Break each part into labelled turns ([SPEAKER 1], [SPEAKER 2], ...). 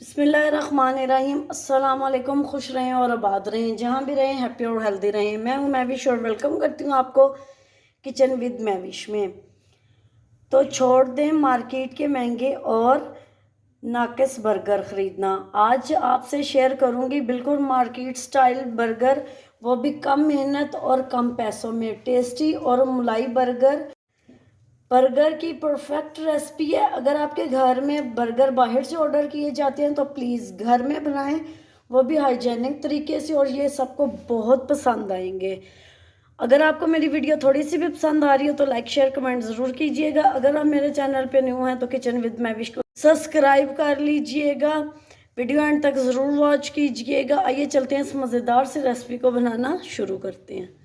[SPEAKER 1] बिस्मिल्लाहिर्रहमानिर्रहीम। अस्सलाम वालेकुम। खुश रहें और आबाद रहें, जहाँ भी रहें हैप्पी और हेल्दी रहें। मैं हूँ महविश और वेलकम करती हूँ आपको किचन विद महविश में। तो छोड़ दें मार्केट के महंगे और नाकिस बर्गर ख़रीदना। आज आपसे शेयर करूँगी बिल्कुल मार्केट स्टाइल बर्गर, वो भी कम मेहनत और कम पैसों में। टेस्टी और मलाई बर्गर की परफेक्ट रेसिपी है। अगर आपके घर में बर्गर बाहर से ऑर्डर किए जाते हैं तो प्लीज़ घर में बनाएं, वो भी हाइजेनिक तरीके से, और ये सबको बहुत पसंद आएंगे। अगर आपको मेरी वीडियो थोड़ी सी भी पसंद आ रही हो तो लाइक शेयर कमेंट ज़रूर कीजिएगा। अगर आप मेरे चैनल पे न्यू हैं तो किचन विद महविश को सब्सक्राइब कर लीजिएगा। वीडियो एंड तक ज़रूर वॉच कीजिएगा। आइए चलते हैं, इस मज़ेदार सी रेसिपी को बनाना शुरू करते हैं।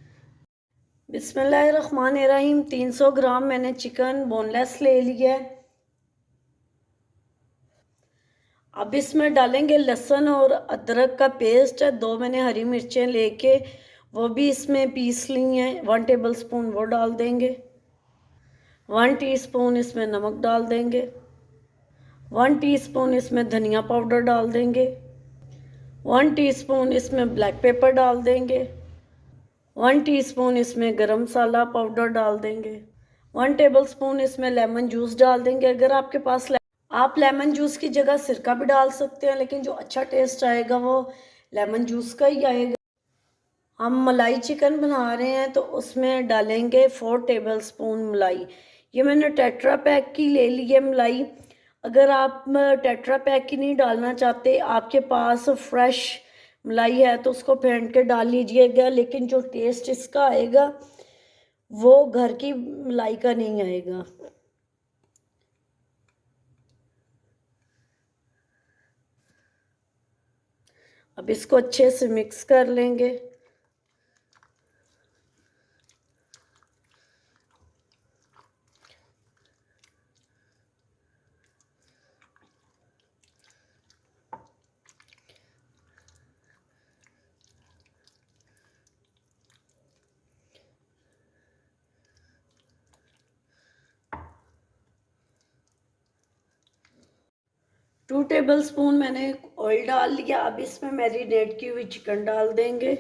[SPEAKER 1] बिस्मिल्लाहिर्रहमानिर्रहीम। 300 ग्राम मैंने चिकन बोनलेस ले लिया है। अब इसमें डालेंगे लहसुन और अदरक का पेस्ट है। 2 मैंने हरी मिर्चें लेके वो भी इसमें पीस ली हैं। 1 टेबल स्पून वो डाल देंगे। 1 टीस्पून इसमें नमक डाल देंगे। 1 टीस्पून इसमें धनिया पाउडर डाल देंगे। 1 टीस्पून इसमें ब्लैक पेपर डाल देंगे। 1 टीस्पून इसमें गरम मसाला पाउडर डाल देंगे। 1 टेबल स्पून इसमें लेमन जूस डाल देंगे। अगर आपके पास आप लेमन जूस की जगह सिरका भी डाल सकते हैं, लेकिन जो अच्छा टेस्ट आएगा वो लेमन जूस का ही आएगा। हम मलाई चिकन बना रहे हैं तो उसमें डालेंगे 4 टेबल स्पून मलाई। ये मैंने टेट्रा पैक की ले ली है मलाई। अगर आप टेट्रा पैक की नहीं डालना चाहते, आपके पास फ्रेश मलाई है तो उसको फेंट के डाल लीजिएगा, लेकिन जो टेस्ट इसका आएगा वो घर की मलाई का नहीं आएगा। अब इसको अच्छे से मिक्स कर लेंगे। टू टेबल स्पून मैंने ऑयल डाल लिया। अब इसमें मैरिनेट की हुई चिकन डाल देंगे।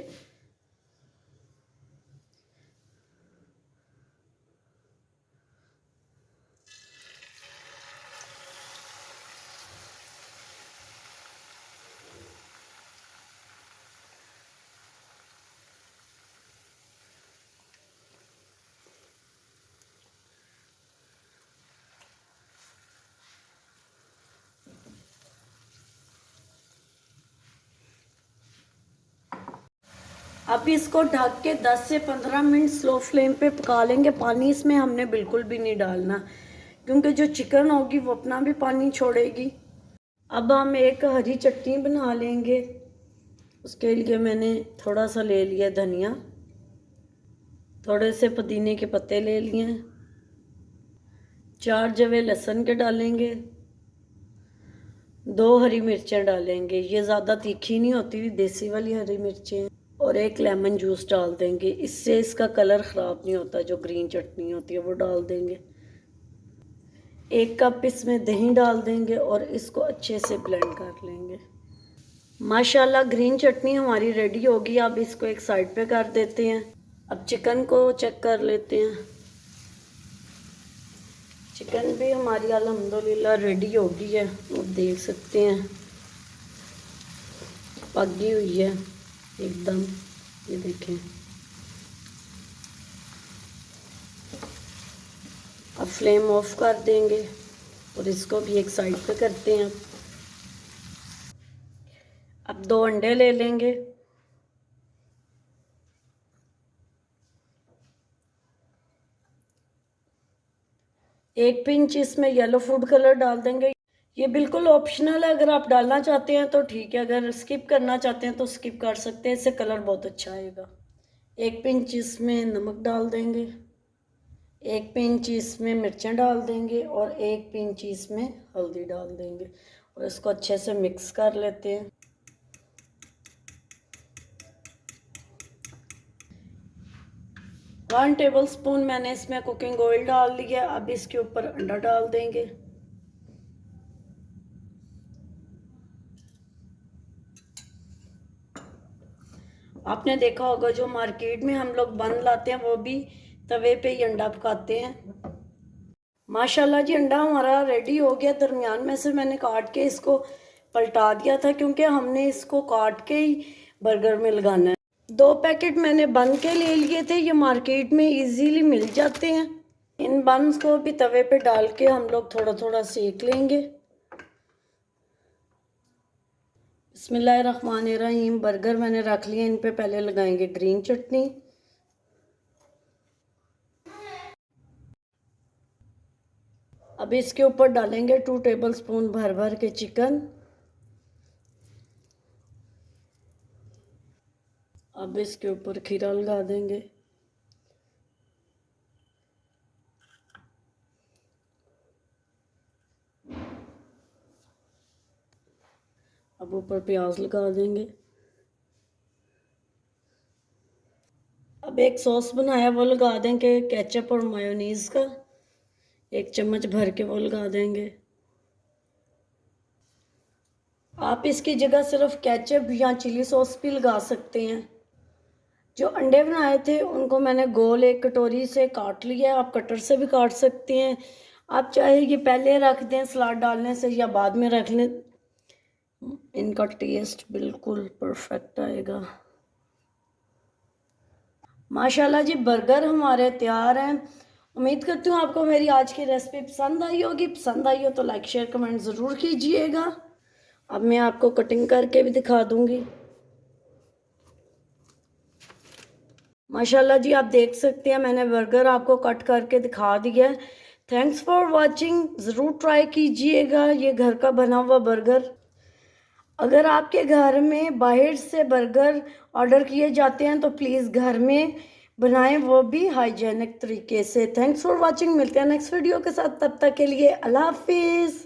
[SPEAKER 1] अब इसको ढक के 10 से 15 मिनट स्लो फ्लेम पे पका लेंगे। पानी इसमें हमने बिल्कुल भी नहीं डालना, क्योंकि जो चिकन होगी वो अपना भी पानी छोड़ेगी। अब हम एक हरी चटनी बना लेंगे। उसके लिए मैंने थोड़ा सा ले लिया धनिया, थोड़े से पुदीने के पत्ते ले लिए, 4 जवे लहसुन के डालेंगे, 2 हरी मिर्चें डालेंगे। ये ज़्यादा तीखी नहीं होती, देसी वाली हरी मिर्चें, और 1 लेमन जूस डाल देंगे। इससे इसका कलर ख़राब नहीं होता। जो ग्रीन चटनी होती है वो डाल देंगे। 1 कप इसमें दही डाल देंगे और इसको अच्छे से ब्लेंड कर लेंगे। माशाल्लाह ग्रीन चटनी हमारी रेडी होगी। अब इसको एक साइड पे कर देते हैं। अब चिकन को चेक कर लेते हैं। चिकन भी हमारी अल्हम्दुलिल्लाह रेडी हो गई है। आप देख सकते हैं पकी हुई है एकदम। ये देखें। अब फ्लेम ऑफ कर देंगे और इसको भी एक साइड पे करते हैं। अब 2 अंडे ले लेंगे। एक पिंच इसमें येलो फूड कलर डाल देंगे। ये बिल्कुल ऑप्शनल है, अगर आप डालना चाहते हैं तो ठीक है, अगर स्किप करना चाहते हैं तो स्किप कर सकते हैं। इससे कलर बहुत अच्छा आएगा। 1 पिंच इसमें नमक डाल देंगे। 1 पिंच इसमें मिर्चें डाल देंगे और 1 पिंच इसमें हल्दी डाल देंगे और इसको अच्छे से मिक्स कर लेते हैं। 1 टेबल स्पून मैंने इसमें कुकिंग ऑयल डाल लिया। अब इसके ऊपर अंडा डाल देंगे। आपने देखा होगा जो मार्केट में हम लोग बन लाते हैं वो भी तवे पे ही अंडा पकाते हैं। माशाल्लाह जी अंडा हमारा रेडी हो गया। दरमियान में से मैंने काट के इसको पलटा दिया था क्योंकि हमने इसको काट के ही बर्गर में लगाना है। 2 पैकेट मैंने बन के ले लिए थे, ये मार्केट में इजीली मिल जाते हैं। इन बन्स को भी तवे पे डाल के हम लोग थोड़ा थोड़ा सेक लेंगे। बिस्मिल्लाहिर्रहमानिर्रहीम। बर्गर मैंने रख लिए, इन पे पहले लगाएंगे ग्रीन चटनी। अब इसके ऊपर डालेंगे 2 टेबलस्पून भर भर के चिकन। अब इसके ऊपर खीरा लगा देंगे। अब ऊपर प्याज लगा देंगे। अब एक सॉस बनाया वो लगा देंगे केचप और मायोनीज़ का, 1 चम्मच भर के वो लगा देंगे। आप इसकी जगह सिर्फ केचप या चिली सॉस भी लगा सकते हैं। जो अंडे बनाए थे उनको मैंने गोल एक कटोरी से काट लिया है, आप कटर से भी काट सकते हैं। आप चाहे ये पहले रख दें सलाद डालने से या बाद में रख लें, इनका टेस्ट बिल्कुल परफेक्ट आएगा। माशाल्लाह जी बर्गर हमारे तैयार हैं। उम्मीद करती हूँ आपको मेरी आज की रेसिपी पसंद आई होगी। पसंद आई हो तो लाइक शेयर कमेंट ज़रूर कीजिएगा। अब मैं आपको कटिंग करके भी दिखा दूँगी। माशाल्लाह जी आप देख सकते हैं मैंने बर्गर आपको कट करके दिखा दिया है। Thanks for watching. ज़रूर ट्राई कीजिएगा ये घर का बना हुआ बर्गर। अगर आपके घर में बाहर से बर्गर ऑर्डर किए जाते हैं तो प्लीज़ घर में बनाएं, वो भी हाइजेनिक तरीके से। Thanks for watching. मिलते हैं नेक्स्ट वीडियो के साथ, तब तक के लिए अल्लाह हाफिज़।